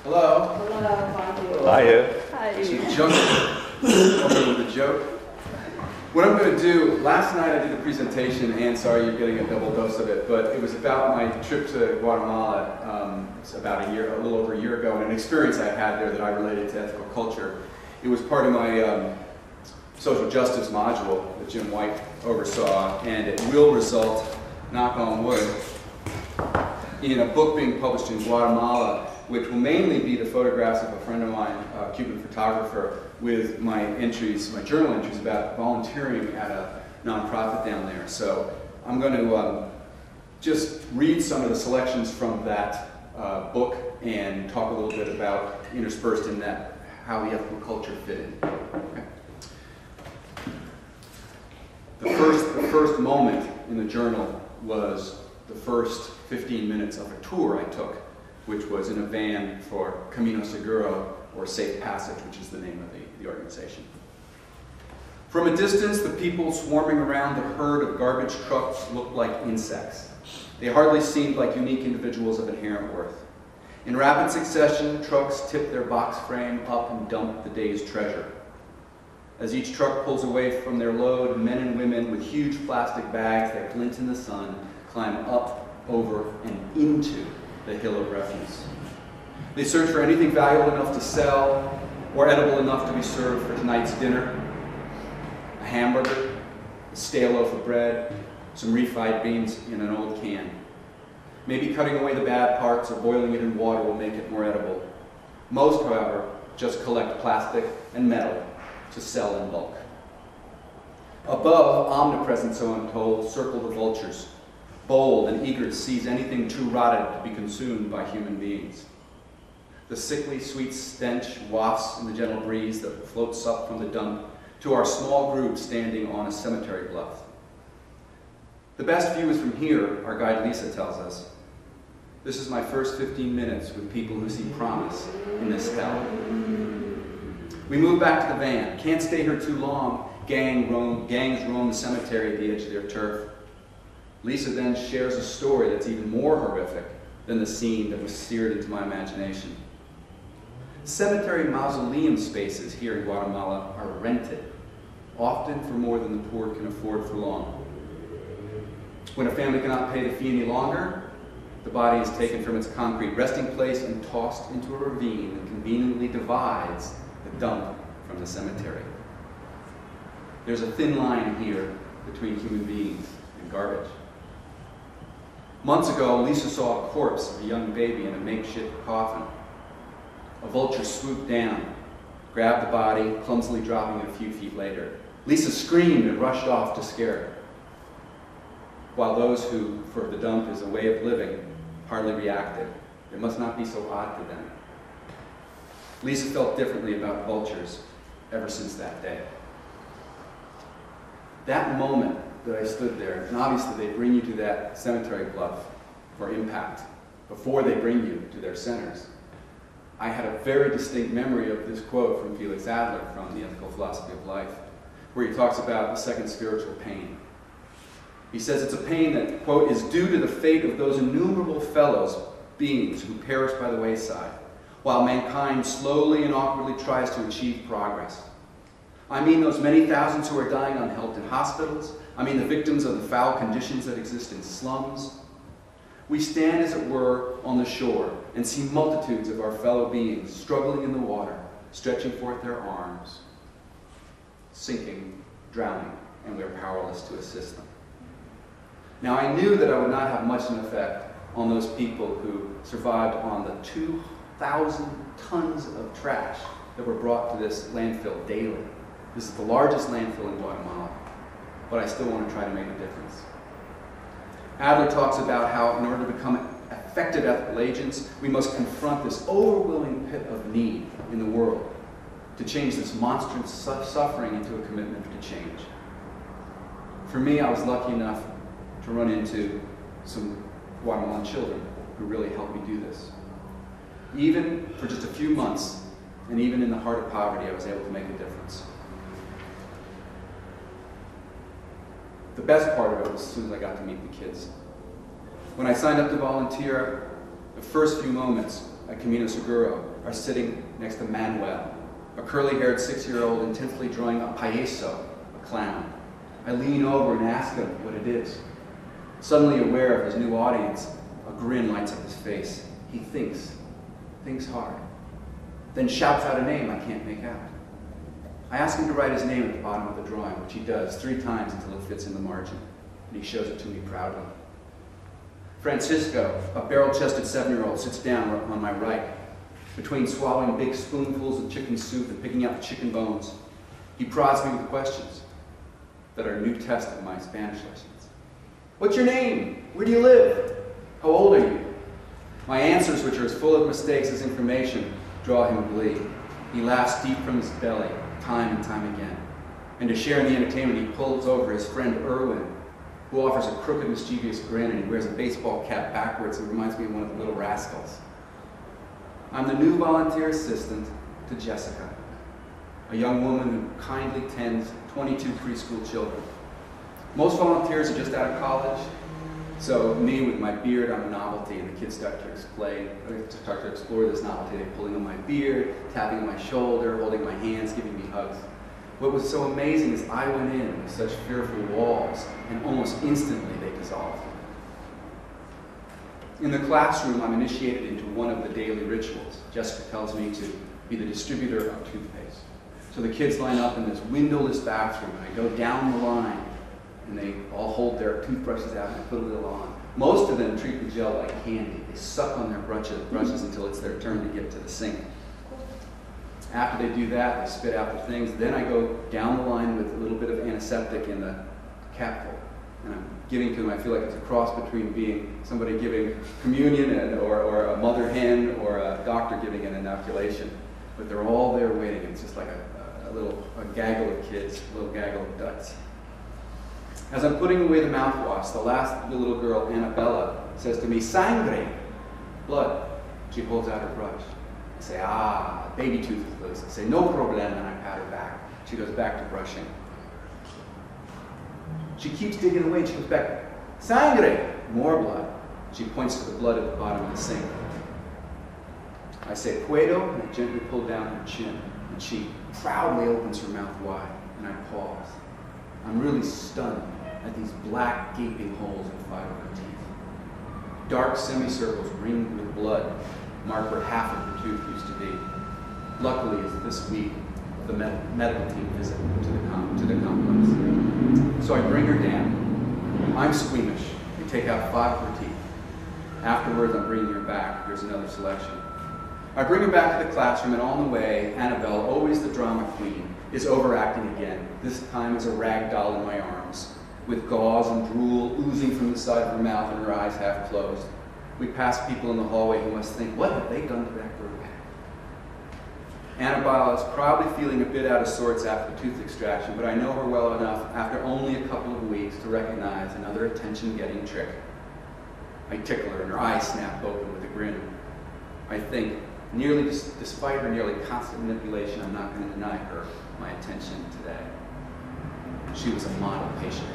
Hello. Hello, Hiya. Hi. It's a joke. Open with a joke. What I'm going to do, last night I did a presentation, and sorry you're getting a double dose of it, but it was about my trip to Guatemala. It's about a little over a year ago, and an experience I had there that I related to ethical culture. It was part of my social justice module that Jim White oversaw, and it will result, knock on wood, in a book being published in Guatemala, which will mainly be the photographs of a friend of mine, a Cuban photographer, with my entries, my journal entries about volunteering at a nonprofit down there. So I'm going to just read some of the selections from that book and talk a little bit about, interspersed in that, how the ethical culture fit in. Okay. The first moment in the journal was the first 15 minutes of a tour I took, which was in a van for Camino Seguro, or Safe Passage, which is the name of the organization. From a distance, the people swarming around the herd of garbage trucks looked like insects. They hardly seemed like unique individuals of inherent worth. In rapid succession, trucks tip their box frame up and dump the day's treasure. As each truck pulls away from their load, men and women with huge plastic bags that glint in the sun climb up, over, and into the hill of refuse. They search for anything valuable enough to sell or edible enough to be served for tonight's dinner. A hamburger, a stale loaf of bread, some refried beans in an old can. Maybe cutting away the bad parts or boiling it in water will make it more edible. Most, however, just collect plastic and metal to sell in bulk. Above, omnipresent, so I'm told, circle the vultures, bold and eager to seize anything too rotted to be consumed by human beings. The sickly, sweet stench wafts in the gentle breeze that floats up from the dump to our small group standing on a cemetery bluff. The best view is from here, our guide Lisa tells us. This is my first 15 minutes with people who see promise in this hell. We move back to the van. Can't stay here too long. Gangs roam the cemetery at the edge of their turf. Lisa then shares a story that's even more horrific than the scene that was seared into my imagination. Cemetery mausoleum spaces here in Guatemala are rented, often for more than the poor can afford for long. When a family cannot pay the fee any longer, the body is taken from its concrete resting place and tossed into a ravine that conveniently divides the dump from the cemetery. There's a thin line here between human beings and garbage. Months ago, Lisa saw a corpse of a young baby in a makeshift coffin. A vulture swooped down, grabbed the body, clumsily dropping it a few feet later. Lisa screamed and rushed off to scare it, while those who, for the dump is a way of living, hardly reacted. It must not be so odd to them. Lisa felt differently about vultures ever since that day. That moment that I stood there, and obviously they bring you to that cemetery bluff for impact before they bring you to their centers. I had a very distinct memory of this quote from Felix Adler from The Ethical Philosophy of Life, where he talks about the second spiritual pain. He says it's a pain that, quote, is due to the fate of those innumerable fellows, beings who perish by the wayside, while mankind slowly and awkwardly tries to achieve progress. I mean those many thousands who are dying unhelped in hospitals. I mean the victims of the foul conditions that exist in slums. We stand, as it were, on the shore and see multitudes of our fellow beings struggling in the water, stretching forth their arms, sinking, drowning, and we are powerless to assist them. Now, I knew that I would not have much of an effect on those people who survived on the 2,000 tons of trash that were brought to this landfill daily. This is the largest landfill in Guatemala, but I still want to try to make a difference. Adler talks about how in order to become effective ethical agents, we must confront this overwhelming pit of need in the world to change this monstrous suffering into a commitment to change. For me, I was lucky enough to run into some Guatemalan children who really helped me do this. Even for just a few months, and even in the heart of poverty, I was able to make a difference. The best part of it was as soon as I got to meet the kids. When I signed up to volunteer, the first few moments at Camino Seguro are sitting next to Manuel, a curly-haired 6-year-old intensely drawing a payaso, a clown. I lean over and ask him what it is. Suddenly aware of his new audience, a grin lights up his face. He thinks hard, then shouts out a name I can't make out. I ask him to write his name at the bottom of the drawing, which he does 3 times until it fits in the margin, and he shows it to me proudly. Francisco, a barrel-chested 7-year-old, sits down on my right. Between swallowing big spoonfuls of chicken soup and picking out the chicken bones, he prods me with questions that are a new test of my Spanish lessons. What's your name? Where do you live? How old are you? My answers, which are as full of mistakes as information, draw him glee. He laughs deep from his belly, time and time again. And to share in the entertainment, he pulls over his friend Erwin, who offers a crooked, mischievous grin, and he wears a baseball cap backwards and reminds me of one of the Little Rascals. I'm the new volunteer assistant to Jessica, a young woman who kindly tends 22 preschool children. Most volunteers are just out of college, so me with my beard, I'm a novelty, and the kids start to explore this novelty. They're pulling on my beard, tapping on my shoulder, holding my hands, giving me hugs. What was so amazing is I went in with such fearful walls, and almost instantly they dissolved. In the classroom, I'm initiated into one of the daily rituals. Jessica tells me to be the distributor of toothpaste. So the kids line up in this windowless bathroom, and I go down the line, and they all hold their toothbrushes out and I put a little on. Most of them treat the gel like candy. They suck on their brushes until it's their turn to get to the sink. After they do that, they spit out the things. Then I go down the line with a little bit of antiseptic in the capful. And I'm giving to them. I feel like it's a cross between being somebody giving communion or a mother hen or a doctor giving an inoculation. But they're all there waiting. It's just like a gaggle of kids, a little gaggle of ducks. As I'm putting away the mouthwash, the last little girl, Annabella, says to me, "Sangre," blood. She pulls out her brush. I say, "Ah, baby tooth is loose." I say, "No problem," and I pat her back. She goes back to brushing. She keeps digging away, and she goes back, "Sangre," more blood. She points to the blood at the bottom of the sink. I say, "Puedo," and I gently pull down her chin, and she proudly opens her mouth wide, and I pause. I'm really stunned at these black, gaping holes in 5 of her teeth. Dark semicircles ringed with blood mark where half of her tooth used to be. Luckily, it's this week of the medical team visit to the complex. So I bring her down. I'm squeamish. We take out 5 of her teeth. Afterwards, I'm bringing her back. Here's another selection. I bring her back to the classroom, and on the way, Annabelle, always the drama queen, is overacting again, this time as a rag doll in my arms, with gauze and drool oozing from the side of her mouth and her eyes half closed. We pass people in the hallway who must think, what have they done to that girl? Annabelle is probably feeling a bit out of sorts after the tooth extraction, but I know her well enough after only a couple of weeks to recognize another attention-getting trick. I tickle her and her eyes snap open with a grin. I think, despite her nearly constant manipulation, I'm not going to deny her my attention today. She was a model patient.